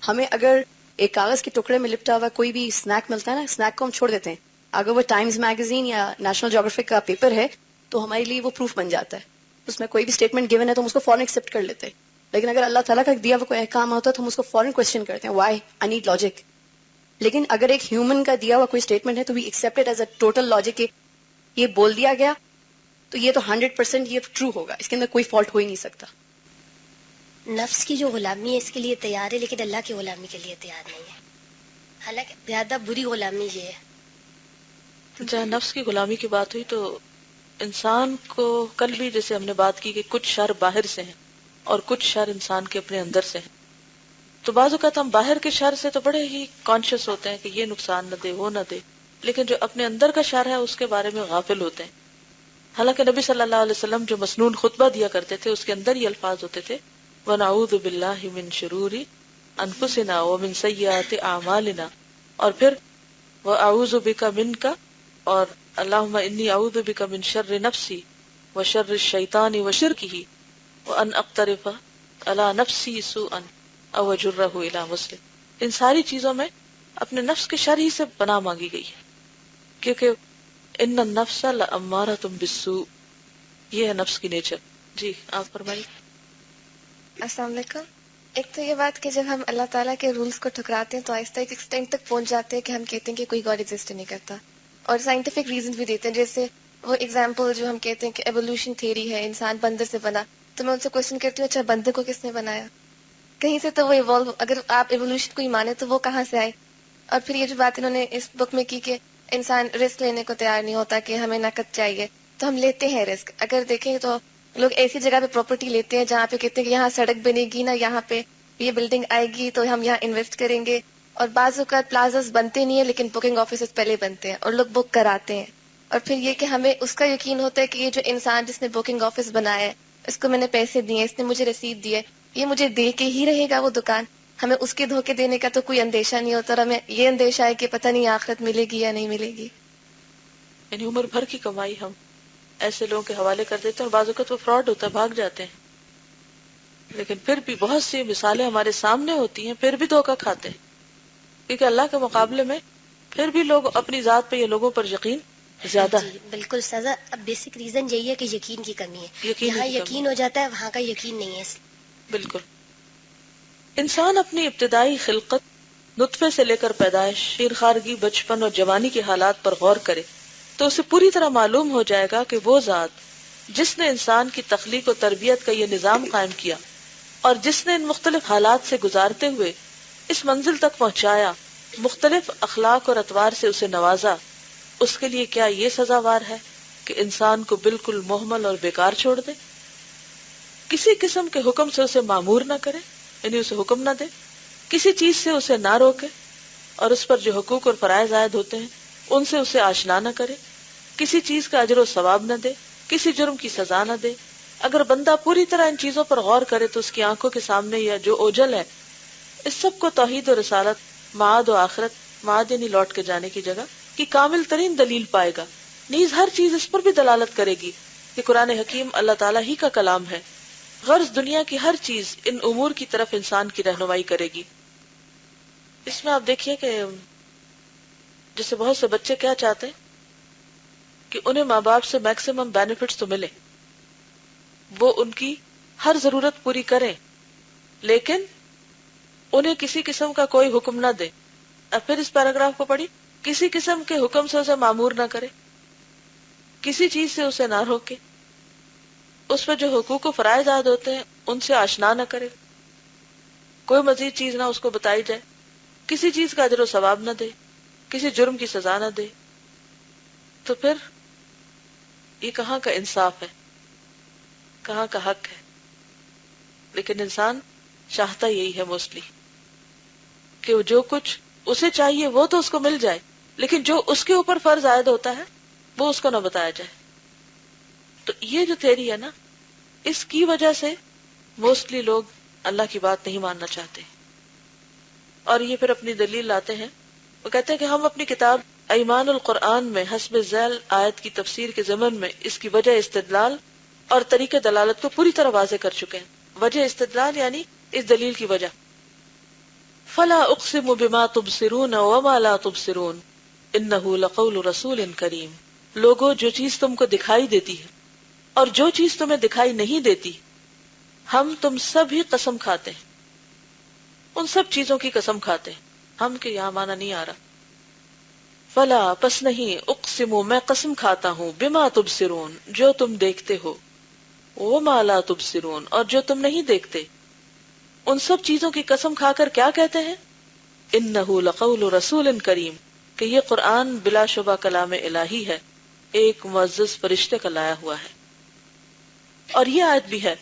ہمیں اگر ایک کاغذ کے ٹکڑے میں لپٹا ہوا کوئی بھی اسنیک ملتا ہے نا, اسنیک کو ہم چھوڑ دیتے ہیں. اگر وہ ٹائمز میگزین یا نیشنل جیوگرافک کا پیپر ہے تو ہمارے لیے وہ پروف بن جاتا ہے. اس میں کوئی بھی اسٹیٹمنٹ گیون ہے تو ہم اس کو فوراً ایکسیپٹ کر لیتے ہیں. لیکن اگر اللہ تعالیٰ کا دیا ہوا کوئی احکام ہوتا ہے تو ہم اس کو فوراً کوشچن کرتے ہیں, وائی, آئی نیڈ لاجک. لیکن اگر ایک ہیومن کا دیا ہوا کوئی اسٹیٹمنٹ ہے تو we accept it as a total logic کہ یہ بول دیا گیا تو یہ تو 100% یہ ٹرو ہوگا, اس کے اندر کوئی فالٹ ہو ہی نہیں سکتا. نفس کی جو غلامی ہے اس کے لیے تیار ہے لیکن اللہ کی غلامی کے لیے تیار نہیں ہے. حالانکہ زیادہ بری غلامی یہ ہے. جہاں نفس کی غلامی کی بات ہوئی تو انسان کو کل بھی جیسے ہم نے بات کی کہ کچھ شر باہر سے ہیں اور کچھ شر انسان کے اپنے اندر سے ہیں. تو بعض اوقات ہم باہر کے شر سے تو بڑے ہی کانشیس ہوتے ہیں کہ یہ نقصان نہ دے, وہ نہ دے, لیکن جو اپنے اندر کا شر ہے اس کے بارے میں غافل ہوتے ہیں. حالانکہ نبی صلی اللہ علیہ وسلم جو مسنون خطبہ دیا کرتے تھے اس کے اندر یہ الفاظ ہوتے تھے, وَنَعُوذُ بِاللَّهِ مِن شُرُورِ أَنفُسِنَا وَمِن سَيِّئَاتِ أَعْمَالِنَا, اور پھر وَأَعُوذُ بِكَ مِنْكَ, اور اللہم انی اعوذ بک من شر نفسی وشر الشیطان وشرکہ وان اقترف علی نفسی سوءا او اجرہ الی مسلم. ان ساری چیزوں میں اپنے نفس کے شر ہی سے پناہ مانگی گئی ہے, کیونکہ ان النفس لامارۃ بالسوء, یہ ہے نفس کی نیچر. جی آپ فرمائیے. السلام علیکم. ایک تو یہ بات کہ جب ہم اللہ تعالیٰ کے رولز کو ٹھکراتے ہیں تو آہستہ ایک ایکسٹینٹ تک پہنچ جاتے ہیں کہ ہم کہتے ہیں کہ کوئی گاڈ ایگزسٹ نہیں کرتا, اور سائنٹیفک ریزن بھی دیتے ہیں. جیسے وہ ایگزامپل جو ہم کہتے ہیں کہ ایوولوشن تھیوری ہے, انسان بندر سے بنا, تو میں ان سے کوشچن کرتی ہوں اچھا بندر کو کس نے بنایا؟ کہیں سے تو وہ ایوالو, اگر آپ ایوولوشن کو ہی مانے تو وہ کہاں سے آئے؟ اور پھر یہ جو بات انہوں نے اس بک میں کی کہ انسان رسک لینے کو تیار نہیں ہوتا, کہ ہمیں نقد چاہیے, تو ہم لیتے ہیں رسک. اگر دیکھیں تو لوگ ایسی جگہ پہ پراپرٹی لیتے ہیں جہاں پہ کہتے ہیں کہ یہاں سڑک بنے گی نا, یہاں پہ یہ بلڈنگ آئے گی تو ہم یہاں انویسٹ کریں گے. اور بعض اوقات پلازاز بنتے نہیں ہیں لیکن بکنگ آفیسز پہلے بنتے ہیں اور لوگ بک کراتے ہیں. اور پھر یہ کہ ہمیں اس کا یقین ہوتا ہے کہ یہ جو انسان جس نے بکنگ آفس بنایا ہے, اس کو میں نے پیسے دیے, اس نے مجھے رسید دی ہے, یہ مجھے دے کے ہی رہے گا وہ دکان. ہمیں اس کے دھوکے دینے کا تو کوئی اندیشہ نہیں ہوتا, اور ہمیں یہ اندیشہ ہے کہ پتہ نہیں آخرت ملے گی یا نہیں ملے گی. یعنی عمر بھر کی کمائی ہم ایسے لوگوں کے حوالے کر دیتے ہیں, اور بعض اوقات وہ فراڈ ہوتا ہے, بھاگ جاتے ہیں. لیکن پھر بھی بہت سی مثالیں ہمارے سامنے ہوتی ہیں, پھر بھی دھوکہ کھاتے ہیں, کیونکہ اللہ کے مقابلے میں پھر بھی لوگ اپنی ذات پہ یا لوگوں پر یقین زیادہ ہے. جی بالکل سزا. اب بیسک ریزن یہی ہے کہ یقین کی کمی ہے. یقین جہاں کی کمی. یقین ہو جاتا ہے وہاں کا یقین نہیں ہے. بالکل. انسان اپنی ابتدائی خلقت نطفے سے لے کر پیدائش, شیرخوارگی, بچپن اور جوانی کے حالات پر غور کرے تو اسے پوری طرح معلوم ہو جائے گا کہ وہ ذات جس نے انسان کی تخلیق و تربیت کا یہ نظام قائم کیا اور جس نے ان مختلف حالات سے گزارتے ہوئے اس منزل تک پہنچایا, مختلف اخلاق اور اطوار سے اسے نوازا, اس کے لیے کیا یہ سزاوار ہے کہ انسان کو بالکل مہمل اور بیکار چھوڑ دے, کسی قسم کے حکم سے اسے مامور نہ کرے, یعنی اسے حکم نہ دے, کسی چیز سے اسے نہ روکے, اور اس پر جو حقوق اور فرائض عائد ہوتے ہیں ان سے اسے آشنا نہ کرے, کسی چیز کا اجر و ثواب نہ دے, کسی جرم کی سزا نہ دے. اگر بندہ پوری طرح ان چیزوں پر غور کرے تو اس کی آنکھوں کے سامنے یا جو اوجل ہے اس سب کو توحید و رسالت, معاد و آخرت, معاد یعنی لوٹ کے جانے کی جگہ, کی کامل ترین دلیل پائے گا. نیز ہر چیز اس پر بھی دلالت کرے گی کہ قرآن حکیم اللہ تعالیٰ ہی کا کلام ہے, غرض دنیا کی ہر چیز ان امور کی طرف انسان کی رہنمائی کرے گی. اس میں آپ دیکھیے کہ جیسے بہت سے بچے کیا چاہتے ہیں کہ انہیں ماں باپ سے میکسیمم بینیفٹس تو ملے، وہ ان کی ہر ضرورت پوری کریں، لیکن انہیں کسی قسم کا کوئی حکم نہ دے. اب پھر اس پیراگراف کو پڑھی، کسی قسم کے حکم سے اسے معمور نہ کرے، کسی چیز سے اسے نہ روکے، اس پر جو حقوق و فرائض عائد ہوتے ہیں ان سے آشنا نہ کرے، کوئی مزید چیز نہ اس کو بتائی جائے، کسی چیز کا اجر و ثواب نہ دے، کسی جرم کی سزا نہ دے. تو پھر یہ کہاں کا انصاف ہے، کہاں کا حق ہے؟ لیکن انسان چاہتا یہی ہے موسٹلی کہ جو کچھ اسے چاہیے وہ تو اس کو مل جائے، لیکن جو اس کے اوپر فرض عائد ہوتا ہے وہ اس کو نہ بتایا جائے. تو یہ جو تھیری ہے نا، اس کی وجہ سے موسٹلی لوگ اللہ کی بات نہیں ماننا چاہتے. اور یہ پھر اپنی دلیل لاتے ہیں، وہ کہتے ہیں کہ ہم اپنی کتاب ایمان القرآن میں حسب ذیل آیت کی تفسیر کے ضمن میں اس کی وجہ استدلال اور طریقہ دلالت کو پوری طرح واضح کر چکے ہیں. وجہ استدلال یعنی اس دلیل کی وجہ. فلا اقسم بما تبصرون وما لا تبصرون انہ لقول رسول کریم. لوگوں، جو چیز تم کو دکھائی دیتی ہے اور جو چیز تمہیں دکھائی نہیں دیتی، ہم تم سب ہی قسم کھاتے ہیں، ان سب چیزوں کی قسم کھاتے ہیں. ہم کے یہاں مانا نہیں آ رہا. فلا پس نہیں، اقسم میں قسم کھاتا ہوں، بما تبصرون جو تم دیکھتے ہو، وما لا تبصرون اور جو تم نہیں دیکھتے. ان سب چیزوں کی قسم کھا کر کیا کہتے ہیں؟ انہ لقول رسول کریم، کہ یہ قرآن بلا شبہ کلام الہی ہے، ایک معزز فرشتے کا لایا ہوا ہے. اور یہ آیت بھی ہے،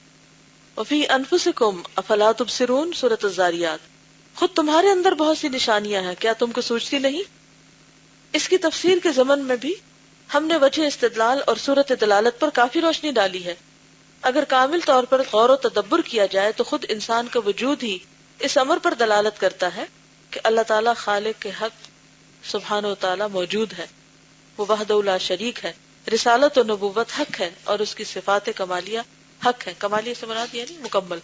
وفی انفسکم افلا تبصرون، سورۃ الذاریات، خود تمہارے اندر بہت سی نشانیاں ہیں، کیا تم کو سوچتی نہیں؟ اس کی تفسیر کے ضمن میں بھی ہم نے وجہ استدلال اور صورت دلالت پر کافی روشنی ڈالی ہے. اگر کامل طور پر غور و تدبر کیا جائے تو خود انسان کا وجود ہی اس امر پر دلالت کرتا ہے کہ اللہ تعالیٰ خالق کے حق سبحانہ و تعالیٰ موجود ہے، وہ وحدہ لا شریک ہے، رسالت و نبوت حق ہے، اور اس کی صفات کمالیہ حق ہے. کمالیہ سے مراد یعنی مکمل.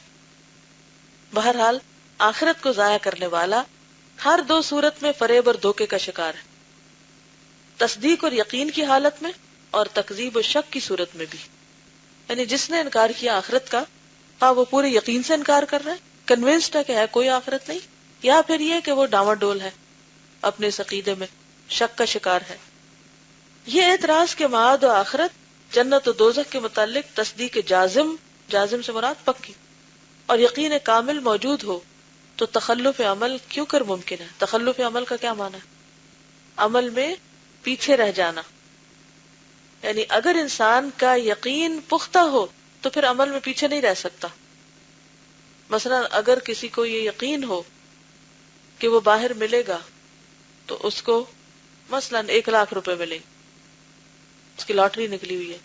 بہرحال آخرت کو ضائع کرنے والا ہر دو صورت میں فریب اور دھوکے کا شکار ہے، تصدیق اور یقین کی حالت میں اور تکذیب و شک کی صورت میں بھی. یعنی جس نے انکار کیا آخرت کا، ہاں وہ پورے یقین سے انکار کر رہا ہے، کنونسڈ ہے کہ ہے کوئی آخرت نہیں، یا پھر یہ کہ وہ ڈاواں ڈول ہے، اپنے اس عقیدے میں شک کا شکار ہے. یہ اعتراض کے معاد و آخرت، جنت و دوزخ کے متعلق تصدیق جازم، جازم سے مراد پکی، اور یقین کامل موجود ہو تو تخلف عمل کیوں کر ممکن ہے؟ تخلف عمل کا کیا معنی ہے؟ عمل میں پیچھے رہ جانا. یعنی اگر انسان کا یقین پختہ ہو تو پھر عمل میں پیچھے نہیں رہ سکتا. مثلا اگر کسی کو یہ یقین ہو کہ وہ باہر ملے گا تو اس کو مثلا 1,00,000 روپے ملیں گے، اس کی لاٹری نکلی ہوئی ہے،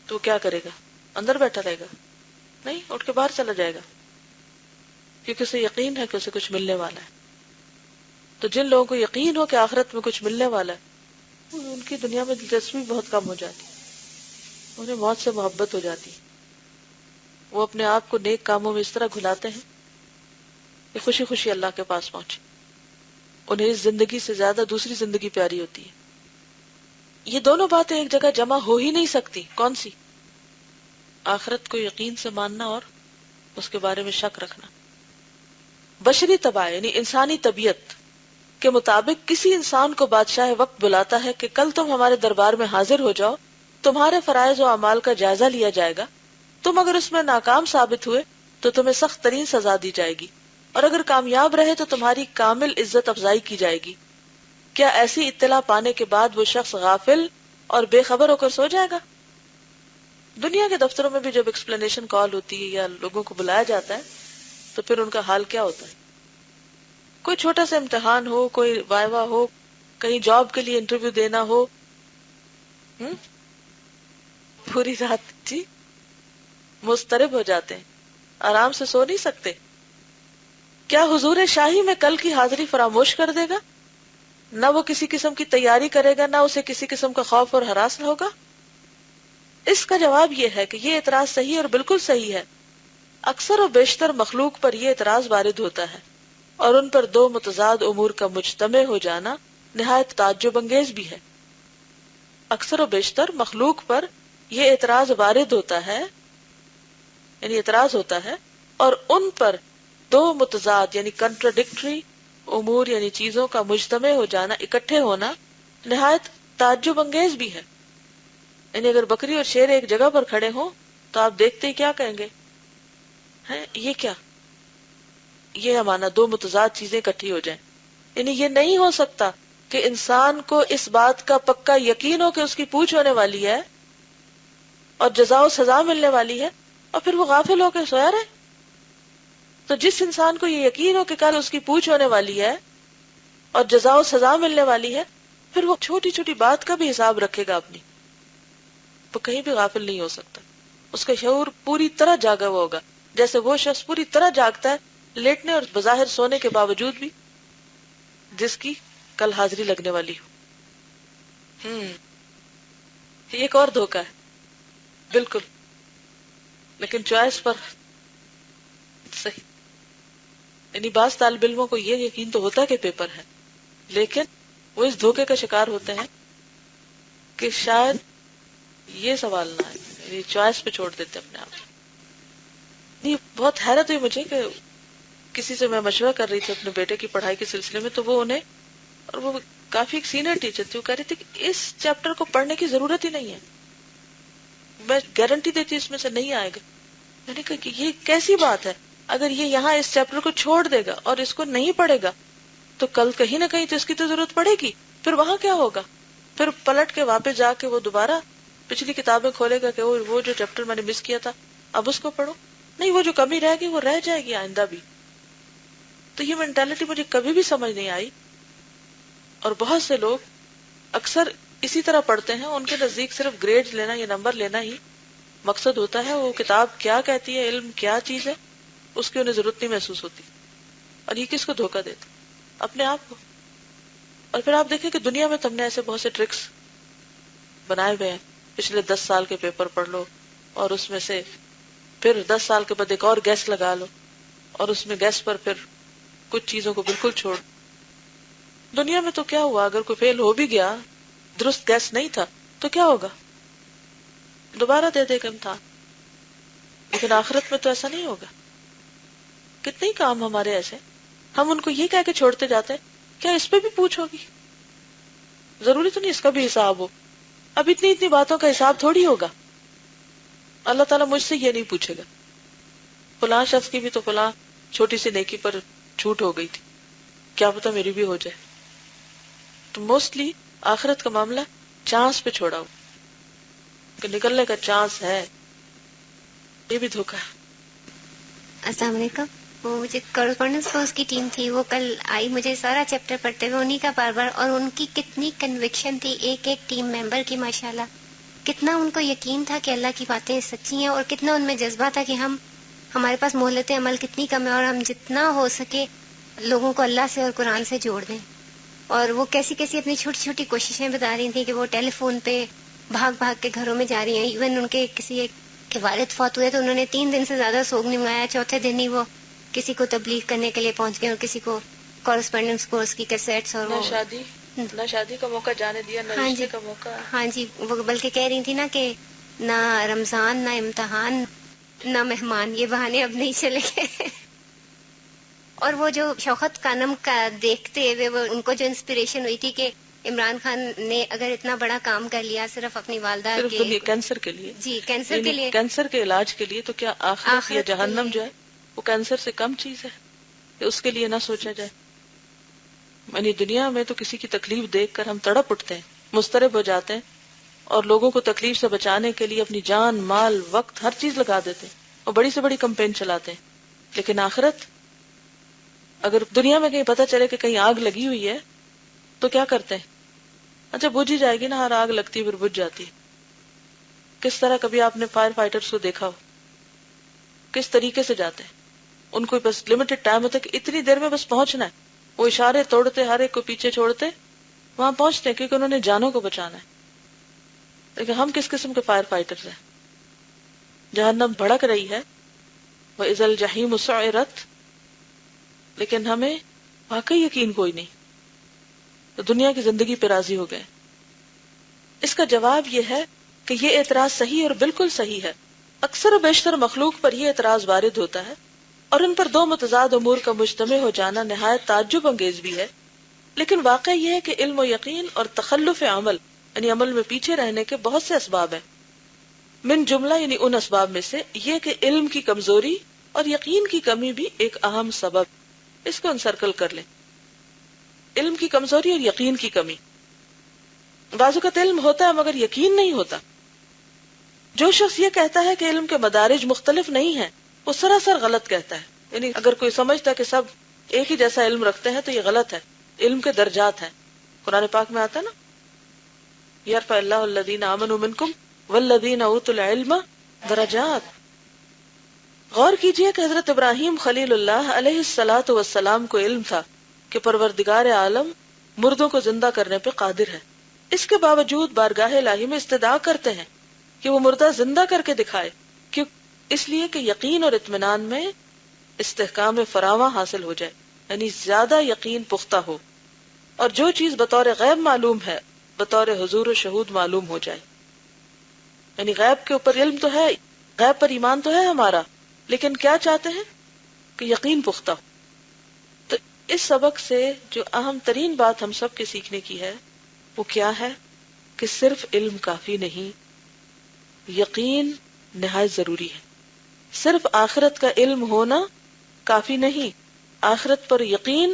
تو وہ کیا کرے گا؟ اندر بیٹھا رہے گا؟ نہیں، اٹھ کے باہر چلا جائے گا، کیونکہ اسے یقین ہے کہ اسے کچھ ملنے والا ہے. تو جن لوگوں کو یقین ہو کہ آخرت میں کچھ ملنے والا ہے، ان کی دنیا میں دلچسپی بہت کم ہو جاتی، انہیں موت سے محبت ہو جاتی. وہ اپنے آپ کو نیک کاموں میں اس طرح گھلاتے ہیں کہ خوشی خوشی اللہ کے پاس پہنچے. انہیں اس زندگی سے زیادہ دوسری زندگی پیاری ہوتی ہے. یہ دونوں باتیں ایک جگہ جمع ہو ہی نہیں سکتی. کون سی؟ آخرت کو یقین سے ماننا اور اس کے بارے میں شک رکھنا. بشری طبع یعنی انسانی طبیعت کے مطابق کسی انسان کو بادشاہ وقت بلاتا ہے کہ کل تم ہمارے دربار میں حاضر ہو جاؤ، تمہارے فرائض و اعمال کا جائزہ لیا جائے گا، تم اگر اس میں ناکام ثابت ہوئے تو تمہیں سخت ترین سزا دی جائے گی، اور اگر کامیاب رہے تو تمہاری کامل عزت افزائی کی جائے گی. کیا ایسی اطلاع پانے کے بعد وہ شخص غافل اور بے خبر ہو کر سو جائے گا؟ دنیا کے دفتروں میں بھی جب ایکسپلینیشن کال ہوتی ہے یا لوگوں کو بلایا جاتا ہے تو پھر ان کا حال کیا ہوتا ہے؟ کوئی چھوٹا سا امتحان ہو، کوئی وائوا ہو، کہیں جاب کے لیے انٹرویو دینا ہو، پوری رات جی مضطرب ہو جاتے ہیں، آرام سے سو نہیں سکتے. کیا حضور شاہی میں کل کی حاضری فراموش کر دے گا؟ نہ وہ کسی قسم کی تیاری کرے گا، نہ اسے کسی قسم کا خوف اور ہراس ہوگا. اس کا جواب یہ ہے کہ یہ اعتراض صحیح اور بالکل صحیح ہے. اکثر و بیشتر مخلوق پر یہ اعتراض وارد ہوتا ہے اور ان پر دو متضاد امور کا مجتمع ہو جانا نہایت تعجب انگیز بھی ہے. اکثر و بیشتر مخلوق پر یہ اعتراض وارد ہوتا ہے، یعنی اعتراض ہوتا ہے، اور ان پر دو متضاد یعنی کنٹراڈکٹری امور یعنی چیزوں کا مجتمع ہو جانا، اکٹھے ہونا نہایت تعجب انگیز بھی ہے. یعنی اگر بکری اور شیر ایک جگہ پر کھڑے ہوں تو آپ دیکھتے ہی کیا کہیں گے، ہیں یہ کیا، یہ ہمارا دو متضاد چیزیں اکٹھی ہو جائیں. یعنی یہ نہیں ہو سکتا کہ انسان کو اس بات کا پکا یقین ہو کہ اس کی پوچھ ہونے والی ہے اور جزا و سزا ملنے والی ہے اور پھر وہ غافل ہو کے سویا رہے. تو جس انسان کو یہ یقین ہو کہ کل اس کی پوچھ ہونے والی ہے اور جزا و سزا ملنے والی ہے، پھر وہ چھوٹی چھوٹی بات کا بھی حساب رکھے گا اپنی، وہ کہیں بھی غافل نہیں ہو سکتا. اس کا شعور پوری طرح جاگا ہوا ہوگا، جیسے وہ شخص پوری طرح جاگتا ہے لیٹنے اور بظاہر سونے کے باوجود بھی جس کی کل حاضری لگنے والی ہو. یہ ایک اور دھوکہ ہے بالکل، لیکن چوائس پر صحیح. یعنی بعض طالب علموں کو یہ یقین تو ہوتا ہے کہ پیپر ہے، لیکن وہ اس دھوکے کا شکار ہوتے ہیں کہ شاید یہ سوال نہ آئے، یعنی چوائس پہ چھوڑ دیتے اپنے آپ. نہیں، بہت حیرت ہوئی مجھے کہ کسی سے میں مشورہ کر رہی تھی اپنے بیٹے کی پڑھائی کے سلسلے میں، تو وہ انہیں، اور وہ کافی ایک سینئر ٹیچر تھی، وہ کہہ رہی تھی کہ اس چیپٹر کو پڑھنے کی ضرورت ہی نہیں ہے، میں گارنٹی دیتی اس میں سے نہیں آئے گا. میں نے کہا کہ یہ کیسی بات ہے، اگر یہ یہاں اس چیپٹر کو چھوڑ دے گا اور اس کو نہیں پڑھے گا تو کل کہیں نہ کہیں تو اس کی تو ضرورت پڑے گی، پھر وہاں کیا ہوگا؟ پھر پلٹ کے واپس جا کے وہ دوبارہ پچھلی کتابیں کھولے گا کہ وہ جو چیپٹر میں نے مس کیا تھا اب اس کو پڑھو. نہیں، وہ جو کمی رہ گئی وہ رہ جائے گی آئندہ بھی. تو یہ مینٹالٹی مجھے کبھی بھی سمجھ نہیں آئی، اور بہت سے لوگ اکثر اسی طرح پڑھتے ہیں. ان کے نزدیک صرف گریڈ لینا یا نمبر لینا ہی مقصد ہوتا ہے، وہ کتاب کیا کہتی ہے، علم کیا چیز ہے، اس کی انہیں ضرورت نہیں محسوس ہوتی. اور یہ کس کو دھوکہ دیتا؟ اپنے آپ کو. اور پھر آپ دیکھیں کہ دنیا میں تم نے ایسے بہت سے ٹرکس بنائے ہوئے ہیں، پچھلے 10 سال کے پیپر پڑھ لو اور اس میں سے پھر 10 سال کے بعد ایک اور گیس لگا لو اور اس میں گیس پر پھر کچھ چیزوں کو بالکل چھوڑ. دنیا میں تو کیا ہوا، اگر کوئی فیل ہو بھی گیا، درست گیس نہیں تھا تو کیا ہوگا، دوبارہ دے گا امتحان. لیکن آخرت میں تو ایسا نہیں ہوگا. کتنے ہی کام ہمارے ایسے، ہم ان کو یہ کہہ کے چھوڑتے جاتے ہیں کیا اس پہ بھی پوچھ ہوگی، ضروری تو نہیں اس کا بھی حساب ہو. اب اتنی باتوں کا حساب تھوڑی ہوگا. اللہ تعالیٰ مجھ سے یہ نہیں پوچھے گا فلاں شخص کی بھی تو فلاں چھوٹی سی نیکی پر چھوٹ ہو گئی تھی، کیا پتہ میری بھی ہو جائے. تو موسٹلی آخرت کا معاملہ چانس پہ چھوڑا ہو کہ نکلنے کا چانس ہے. یہ بھی دھوکہ ہے. السلام علیکم. وہ مجھے کورسپونڈنس کورس کی ٹیم تھی، وہ کل آئی، مجھے سارا چیپٹر پڑھتے ہوئے انہی کا بار بار، اور ان کی کتنی کنوکشن تھی ایک ایک ٹیم ممبر کی، ماشاءاللہ کتنا ان کو یقین تھا کہ اللہ کی باتیں سچی ہیں، اور کتنا ان میں جذبہ تھا کہ ہمارے پاس مہلت عمل کتنی کم ہے اور ہم جتنا ہو سکے لوگوں کو اللہ سے اور قرآن سے جوڑ دیں. اور وہ کیسی اپنی چھوٹی چھوٹی کوششیں بتا رہی تھیں کہ وہ ٹیلی فون پہ بھاگ کے گھروں میں جا رہی ہیں. ایون ان کے کسی ایک کے والد فوت ہوئے تو انہوں نے 3 دن سے زیادہ سوگ نہیں منگایا، چوتھے دن ہی وہ کسی کو تبلیغ کرنے کے لیے پہنچ گئے اور کسی کو کورسپونڈنس کورس کی کیسٹس. اور نہ شادی کا موقع جانے دیا، نہ رشتے کا موقع. ہاں جی، وہ بلکہ کہہ رہی تھی نا کہ نہ رمضان، نہ امتحان، نہ مہمان، یہ بہانے اب نہیں چلے گئے. اور وہ جو شوکت خانم کا دیکھتے ہوئے وہ ان کو جو انسپریشن ہوئی تھی کہ عمران خان نے اگر اتنا بڑا کام کر لیا صرف اپنی والدہ کے کینسر کے لیے، جی کینسر کے لیے، کینسر کے علاج کے لیے، تو کیا آخرت یا جہنم جو ہے وہ کینسر سے کم چیز ہے کہ اس کے لیے نہ سوچا جائے؟ یعنی دنیا میں تو کسی کی تکلیف دیکھ کر ہم تڑپ اٹھتے ہیں، مضطرب ہو جاتے ہیں اور لوگوں کو تکلیف سے بچانے کے لیے اپنی جان، مال، وقت، ہر چیز لگا دیتے ہیں اور بڑی سے بڑی کمپین چلاتے ہیں. لیکن آخرت، اگر دنیا میں کہیں پتہ چلے کہ کہیں آگ لگی ہوئی ہے تو کیا کرتے ہیں؟ اچھا بجھ ہی جائے گی نا، ہر آگ لگتی پھر بجھ جاتی. کس طرح کبھی آپ نے فائر فائٹرز کو دیکھا ہو کس طریقے سے جاتے ہیں؟ ان کو بس لمیٹڈ ٹائم ہوتا ہے کہ اتنی دیر میں بس پہنچنا ہے، وہ اشارے توڑتے، ہر ایک کو پیچھے چھوڑتے وہاں پہنچتے ہیں کیونکہ انہوں نے جانوں کو بچانا ہے. لیکن ہم کس قسم کے فائر فائٹرز ہیں؟ جہنم بھڑک رہی ہے، وَإِذَا الْجَحِيمُ سُعِرَتْ، لیکن ہمیں واقعی یقین کوئی نہیں، تو دنیا کی زندگی پہ راضی ہو گئے۔ اس کا جواب یہ ہے کہ یہ اعتراض صحیح اور بالکل صحیح ہے۔ اکثر و بیشتر مخلوق پر یہ اعتراض وارد ہوتا ہے، اور ان پر دو متضاد امور کا مجتمع ہو جانا نہایت تعجب انگیز بھی ہے، لیکن واقع یہ ہے کہ علم و یقین اور تخلف عمل یعنی عمل میں پیچھے رہنے کے بہت سے اسباب ہیں۔ من جملہ یعنی ان اسباب میں سے یہ کہ علم کی کمزوری اور یقین کی کمی بھی ایک اہم سبب، اس کو انسرکل کر لیں۔ علم کی کمزوری اور یقین کی کمی۔ بعض اوقات علم ہوتا ہے مگر یقین نہیں ہوتا۔ جو شخص یہ کہتا ہے کہ علم کے مدارج مختلف نہیں ہیں، وہ سراسر غلط کہتا ہے۔ یعنی اگر کوئی سمجھتا ہے کہ سب ایک ہی جیسا علم رکھتے ہیں تو یہ غلط ہے۔ علم کے درجات ہیں، قرآن پاک میں آتا ہے نا، یرفع اللہ الذین آمنوا منکم والذین اوتوا العلم درجات۔ غور کیجئے کہ حضرت ابراہیم خلیل اللہ علیہ الصلاۃ والسلام کو علم تھا کہ پروردگار عالم مردوں کو زندہ کرنے پہ قادر ہے، اس کے باوجود بارگاہ الہی میں استدعا کرتے ہیں کہ وہ مردہ زندہ کر کے دکھائے، کیوں؟ اس لیے کہ یقین اور اطمینان میں استحکام فراواں حاصل ہو جائے، یعنی زیادہ یقین پختہ ہو، اور جو چیز بطور غیب معلوم ہے بطور حضور و شہود معلوم ہو جائے۔ یعنی غیب کے اوپر علم تو ہے، غیب پر ایمان تو ہے ہمارا، لیکن کیا چاہتے ہیں کہ یقین پختہ ہو۔ تو اس سبق سے جو اہم ترین بات ہم سب کے سیکھنے کی ہے وہ کیا ہے کہ صرف علم کافی نہیں، یقین نہایت ضروری ہے۔ صرف آخرت کا علم ہونا کافی نہیں، آخرت پر یقین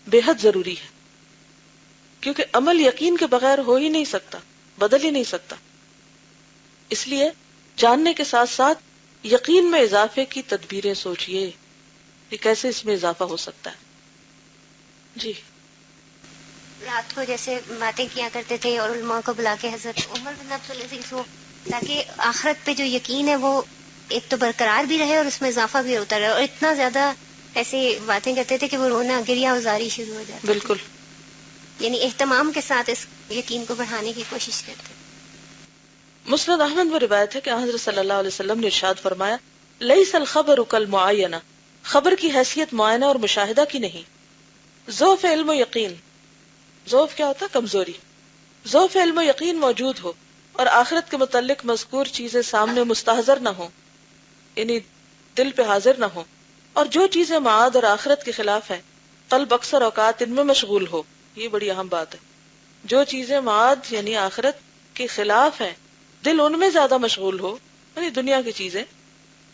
بے حد ضروری ہے، کیونکہ عمل یقین کے بغیر ہو ہی نہیں سکتا، بدل ہی نہیں سکتا۔ اس لیے جاننے کے ساتھ ساتھ یقین میں اضافے کی تدبیریں سوچئے کہ کیسے اس میں اضافہ ہو سکتا ہے۔ جی رات کو جیسے باتیں کیا کرتے تھے اور علماء کو بلا کے حضرت عمر بن عبدالعزیز وہ، تاکہ آخرت پہ جو یقین ہے وہ ایک تو برقرار بھی رہے اور اس میں اضافہ بھی ہوتا رہے، اور اتنا زیادہ ایسی باتیں کرتے تھے کہ وہ رونا گریا ازاری شروع ہو جاتی، بالکل، یعنی اہتمام کے ساتھ اس یقین کو بڑھانے کی کوشش کرتے۔ مسند احمد میں روایت ہے کہ حضرت صلی اللہ علیہ وسلم نے ارشاد فرمایا، لیس الخبر کالمعینہ، خبر کی حیثیت معائنہ اور مشاہدہ کی نہیں۔ ضعف علم و یقین، ضعف کیا ہوتا ہے؟ کمزوری۔ ضعف علم و یقین موجود ہو اور آخرت کے متعلق مذکور چیزیں سامنے مستحضر نہ ہوں، یعنی دل پہ حاضر نہ ہوں، اور جو چیزیں معاد اور آخرت کے خلاف ہیں قلب اکثر اوقات ان میں مشغول ہو۔ یہ بڑی اہم بات ہے۔ جو چیزیں معاد یعنی آخرت کے خلاف ہیں دل ان میں زیادہ مشغول ہو، یعنی دنیا کی چیزیں،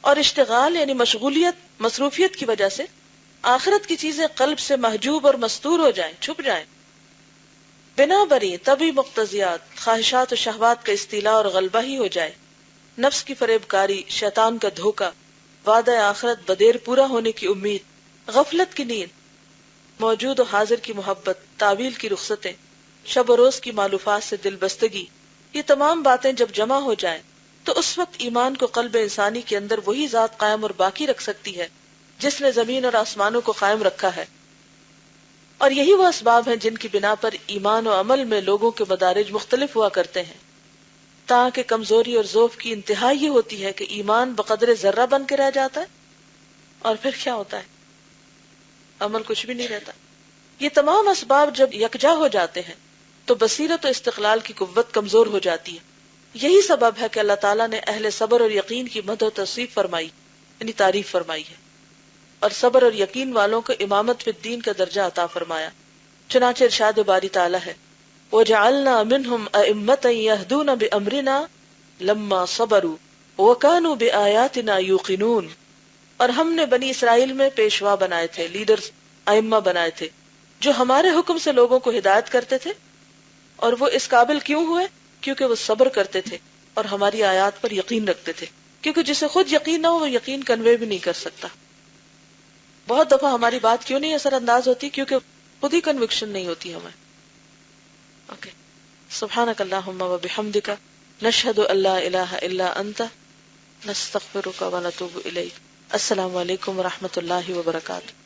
اور اشتغال یعنی مشغولیت مصروفیت کی وجہ سے آخرت کی چیزیں قلب سے محجوب اور مستور ہو جائیں، چھپ جائیں۔ بنا بری طبی مقتضیات، خواہشات و شہوات کا استیلاء اور غلبہ ہی ہو جائے، نفس کی فریب کاری، شیطان کا دھوکہ، وعدہ آخرت بدیر پورا ہونے کی امید، غفلت کی نیند، موجود و حاضر کی محبت، تعویل کی رخصتیں، شب و روز کی معلوفات سے دل بستگی، یہ تمام باتیں جب جمع ہو جائیں تو اس وقت ایمان کو قلب انسانی کے اندر وہی ذات قائم اور باقی رکھ سکتی ہے جس نے زمین اور آسمانوں کو قائم رکھا ہے، اور یہی وہ اسباب ہیں جن کی بنا پر ایمان و عمل میں لوگوں کے مدارج مختلف ہوا کرتے ہیں، تاکہ کمزوری اور ضعف کی انتہا یہ ہوتی ہے کہ ایمان بقدر ذرہ بن کے رہ جاتا ہے، اور پھر کیا ہوتا ہے؟ عمل کچھ بھی نہیں رہتا۔ یہ تمام اسباب جب یکجا ہو جاتے ہیں تو بصیرت و استقلال کی قوت کمزور ہو جاتی ہے۔ یہی سبب ہے کہ اللہ تعالیٰ نے اہل صبر اور یقین کی مدح و توصیف فرمائی، یعنی تعریف فرمائی ہے، اور صبر اور یقین والوں کو امامت فی الدین کا درجہ عطا فرمایا۔ چنانچہ ارشاد باری تعالیٰ ہے، وَجَعَلْنَا مِنْهُمْ أَئِمَّةً يَهْدُونَ بِأَمْرِنَا لَمَّا صَبَرُوا وَكَانُوا بِآيَاتِنَا يُوقِنُونَ، اور ہم نے بنی اسرائیل میں پیشوا بنائے تھے، لیڈرز، ائمہ بنائے تھے، جو ہمارے حکم سے لوگوں کو ہدایت کرتے تھے، اور وہ اس قابل کیوں ہوئے؟ کیونکہ وہ صبر کرتے تھے اور ہماری آیات پر یقین رکھتے تھے، کیونکہ جسے خود یقین نہ ہو وہ یقین کنوے بھی نہیں کر سکتا۔ بہت دفعہ ہماری بات کیوں نہیں اثر انداز ہوتی؟ کیونکہ خود ہی کنوکشن نہیں ہوتی ہمیں۔ اوکے، سبحانک اللہم و بحمدک، نشہد ان لا الہ الا انت، نستغفرک و نتوب الیک۔ السلام علیکم و رحمۃ اللہ وبرکاتہ۔